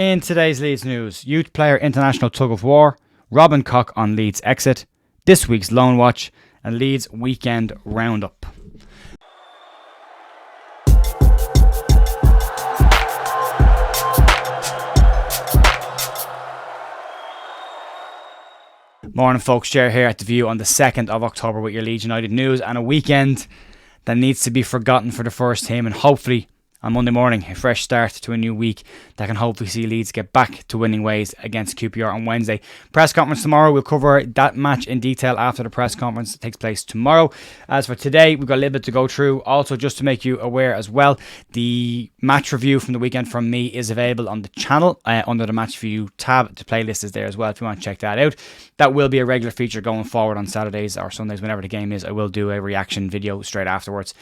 In today's Leeds news, youth player international tug of war, Robin Koch on Leeds exit, this week's loan watch, and Leeds weekend roundup. Morning folks, Ger here at The View on the 2nd of October with your Leeds United news and a weekend that needs to be forgotten for the first team, and hopefully on Monday morning, a fresh start to a new week that can hopefully see Leeds get back to winning ways against QPR on Wednesday. Press conference tomorrow. We'll cover that match in detail after the press conference that takes place tomorrow. As for today, we've got a little bit to go through. Also, just to make you aware as well, the match review from the weekend from me is available on the channel under the match review tab. The playlist is there as well if you want to check that out. That will be a regular feature going forward on Saturdays or Sundays, whenever the game is. I will do a reaction video straight afterwards.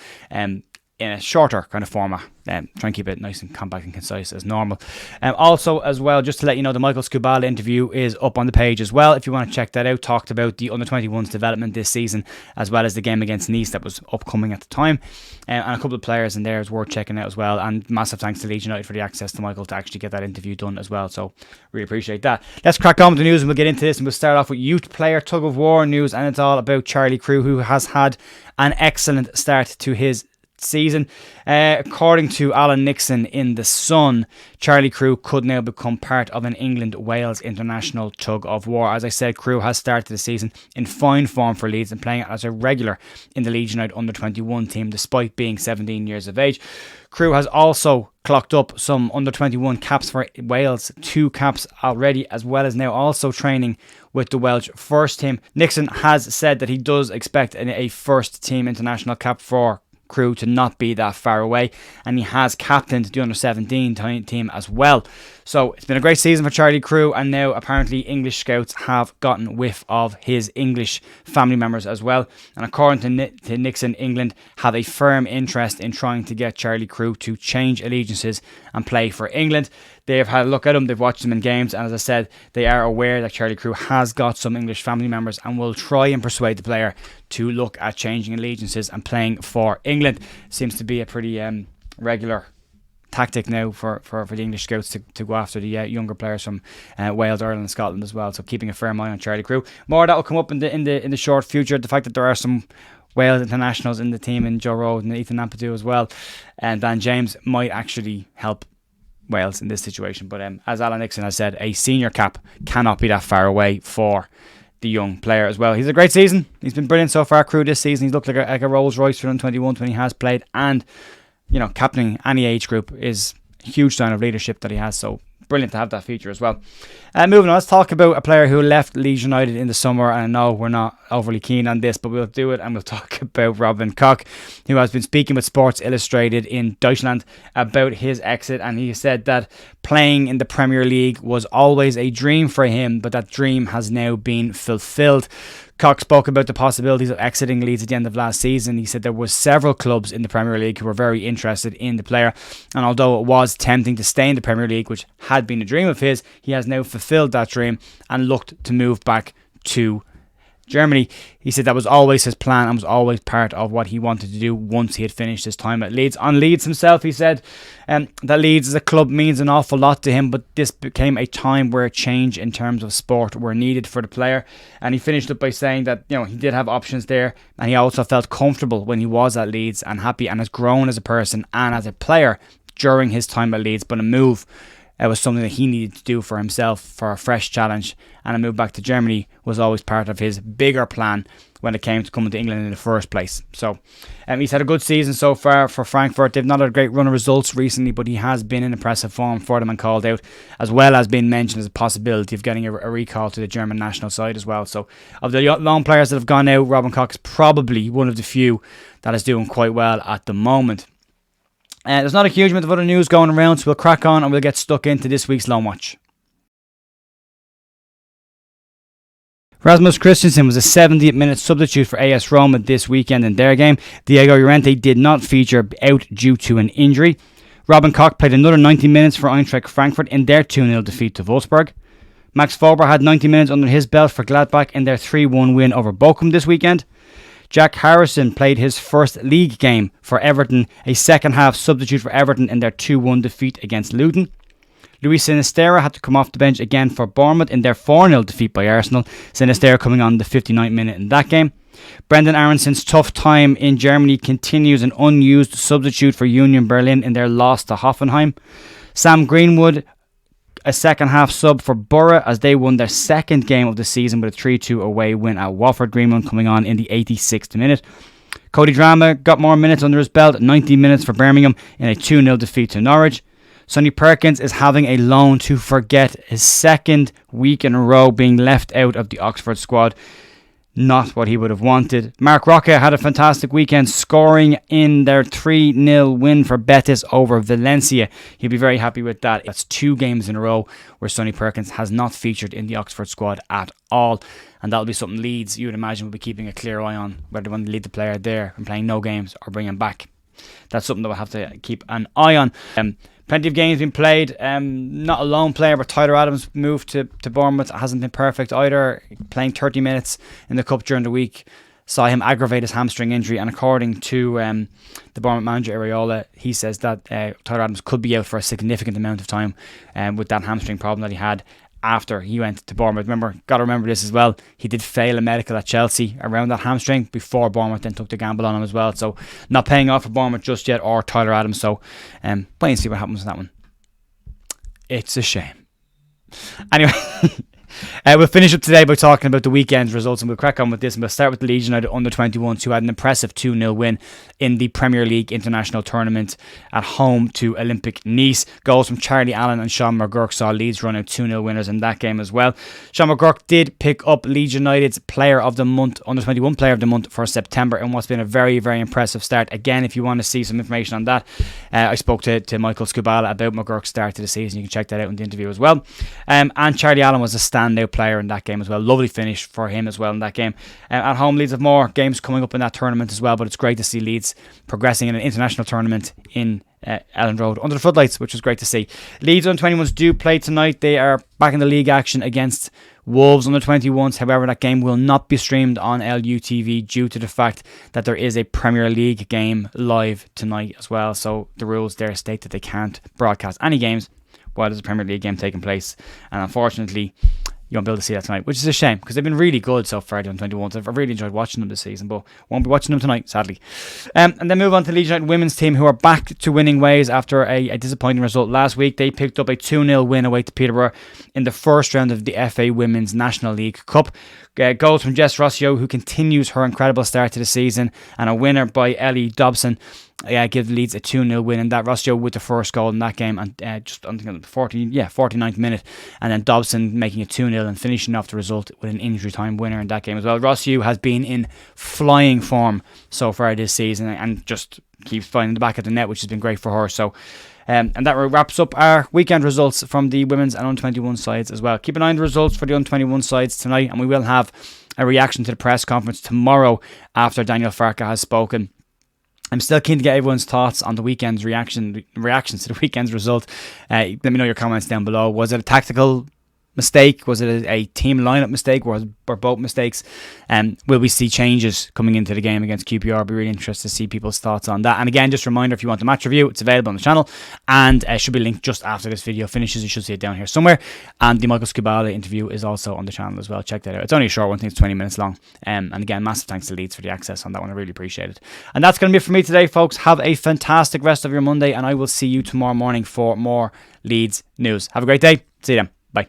In a shorter kind of format. Try and keep it nice and compact and concise as normal. Also, as well, just to let you know, the Michael Scubala interview is up on the page as well. If you want to check that out, talked about the under-21s development this season, as well as the game against Nice that was upcoming at the time. And a couple of players in there is worth checking out as well. And massive thanks to Leeds United for the access to Michael to actually get that interview done as well. So, really appreciate that. Let's crack on with the news and we'll get into this. And we'll start off with youth player tug of war news. And it's all about Charlie Crew, who has had an excellent start to his season. According to Alan Nixon in The Sun, Charlie Crew could now become part of an England-Wales international tug of war. As I said, Crew has started the season in fine form for Leeds and playing as a regular in the Leeds United under-21 team despite being 17 years of age. Crew has also clocked up some under-21 caps for Wales, 2 caps already, as well as now also training with the Welsh first team. Nixon has said that he does expect a first team international cap for Crew to not be that far away, and he has captained the under-17 team as well. So it's been a great season for Charlie Crew, and now apparently English scouts have gotten whiff of his English family members as well. And according to Nixon, England have a firm interest in trying to get Charlie Crew to change allegiances and play for England. They've had a look at him, they've watched him in games, and as I said, they are aware that Charlie Crew has got some English family members and will try and persuade the player to look at changing allegiances and playing for England. Seems to be a pretty regular tactic now for the English scouts to go after the younger players from Wales, Ireland and Scotland as well. So keeping a firm eye on Charlie Crew. More that will come up in the short future. The fact that there are some Wales internationals in the team, in Joe Rhodes and Ethan Ampadu as well, and Dan James might actually help Wales in this situation. But as Alan Nixon has said, a senior cap cannot be that far away for the young player as well. He's a great season. He's been brilliant so far, Crew, this season. He's looked like a Rolls Royce for under-21 when he has played, and you know, captaining any age group is a huge sign of leadership that he has. So brilliant to have that feature as well. Moving on, let's talk about a player who left Leeds United in the summer. And I know we're not overly keen on this, but we'll do it, and we'll talk about Robin Koch, who has been speaking with Sports Illustrated in Deutschland about his exit. And he said that playing in the Premier League was always a dream for him, but that dream has now been fulfilled. Koch spoke about the possibilities of exiting Leeds at the end of last season. He said there were several clubs in the Premier League who were very interested in the player, and although it was tempting to stay in the Premier League, which had been a dream of his, he has now fulfilled that dream and looked to move back to Germany. He said that was always his plan and was always part of what he wanted to do once he had finished his time at Leeds. On Leeds himself, he said that Leeds as a club means an awful lot to him, but this became a time where a change in terms of sport were needed for the player. And he finished up by saying that, you know, he did have options there, and he also felt comfortable when he was at Leeds and happy, and has grown as a person and as a player during his time at Leeds. But a move was something that he needed to do for himself, for a fresh challenge, and a move back to Germany was always part of his bigger plan when it came to coming to England in the first place. So he's had a good season so far for Frankfurt. They've not had a great run of results recently, but he has been in impressive form for them and called out, as well as being mentioned as a possibility of getting a recall to the German national side as well. So of the long players that have gone out, Robin Koch is probably one of the few that is doing quite well at the moment. There's not a huge amount of other news going around, so we'll crack on and we'll get stuck into this week's Loan Watch. Rasmus Christensen was a 70th minute substitute for AS Roma this weekend in their game. Diego Llorente did not feature out due to an injury. Robin Koch played another 90 minutes for Eintracht Frankfurt in their 2-0 defeat to Wolfsburg. Max Fober had 90 minutes under his belt for Gladbach in their 3-1 win over Bochum this weekend. Jack Harrison played his first league game for Everton, a second half substitute for Everton in their 2-1 defeat against Luton. Luis Sinisterra had to come off the bench again for Bournemouth in their 4-0 defeat by Arsenal. Sinisterra coming on the 59th minute in that game. Brendan Aronson's tough time in Germany continues, an unused substitute for Union Berlin in their loss to Hoffenheim. Sam Greenwood, a second half sub for Borough as they won their second game of the season with a 3-2 away win at Watford. Greenwood coming on in the 86th minute. Cody Drama got more minutes under his belt, 90 minutes for Birmingham in a 2-0 defeat to Norwich. Sonny Perkins is having a loan to forget, his second week in a row being left out of the Oxford squad. Not what he would have wanted. Mark Roca had a fantastic weekend, scoring in their 3-0 win for Betis over Valencia. He'll be very happy with that. That's 2 games in a row where Sonny Perkins has not featured in the Oxford squad at all. And that'll be something Leeds, you would imagine, will be keeping a clear eye on, whether they want to lead the player there and playing no games or bring him back. That's something that we'll have to keep an eye on. Plenty of games being played. Not a lone player, but Tyler Adams moved to Bournemouth. Hasn't been perfect either. Playing 30 minutes in the Cup during the week. Saw him aggravate his hamstring injury. And according to the Bournemouth manager, Areola, he says that Tyler Adams could be out for a significant amount of time with that hamstring problem that he had after he went to Bournemouth. Got to remember this as well. He did fail a medical at Chelsea around that hamstring before Bournemouth then took the gamble on him as well. So not paying off for Bournemouth just yet, or Tyler Adams. So wait and see what happens with that one. It's a shame. Anyway, we'll finish up today by talking about the weekend's results, and we'll crack on with this. And we'll start with the Leeds United under-21s, who had an impressive 2-0 win in the Premier League International Tournament at home to Olympic Nice. Goals from Charlie Allen and Sean McGurk saw Leeds run out 2-0 winners in that game as well. Sean McGurk did pick up Leeds United's Player of the Month, under-21 Player of the Month for September, in what's been a very, very impressive start. Again, if you want to see some information on that, I spoke to Michael Scubala about McGurk's start to the season. You can check that out in the interview as well. And Charlie Allen was a standout player in that game as well. Lovely finish for him as well in that game. At home, Leeds have more games coming up in that tournament as well, but it's great to see Leeds progressing in an international tournament in Elland Road under the floodlights, which was great to see. Leeds under-21s do play tonight. They are back in the league action against Wolves under-21s. However, that game will not be streamed on LUTV due to the fact that there is a Premier League game live tonight as well. So the rules there state that they can't broadcast any games while there's a Premier League game taking place. And unfortunately, you won't be able to see that tonight, which is a shame because they've been really good so far, the under-21s. I've really enjoyed watching them this season, but won't be watching them tonight, sadly. And then move on to the Leeds United women's team, who are back to winning ways after a disappointing result last week. They picked up a 2-0 win away to Peterborough in the first round of the FA Women's National League Cup. Goals from Jess Rossio, who continues her incredible start to the season, and a winner by Ellie Dobson. Give Leeds a 2-0 win, and that Rossio with the first goal in that game, and just on the 49th minute, and then Dobson making it 2-0 and finishing off the result with an injury time winner in that game as well. Rossio has been in flying form so far this season and just keeps finding the back of the net, which has been great for her. So and that wraps up our weekend results from the women's and under-21 sides as well. Keep an eye on the results for the under-21 sides tonight, and we will have a reaction to the press conference tomorrow after Daniel Farke has spoken. I'm still keen to get everyone's thoughts on the weekend's reactions to the weekend's result. Let me know your comments down below. Was it a tactical mistake? Was it a team lineup mistake? Or both mistakes? Will we see changes coming into the game against QPR? I'll be really interested to see people's thoughts on that. And again, just a reminder, if you want the match review, it's available on the channel, and should be linked just after this video finishes. You should see it down here somewhere. And the Michael Scubala interview is also on the channel as well. Check that out. It's only a short one. I think it's 20 minutes long. And again, massive thanks to Leeds for the access on that one. I really appreciate it. And that's going to be it for me today, folks. Have a fantastic rest of your Monday, and I will see you tomorrow morning for more Leeds news. Have a great day. See you then. Bye.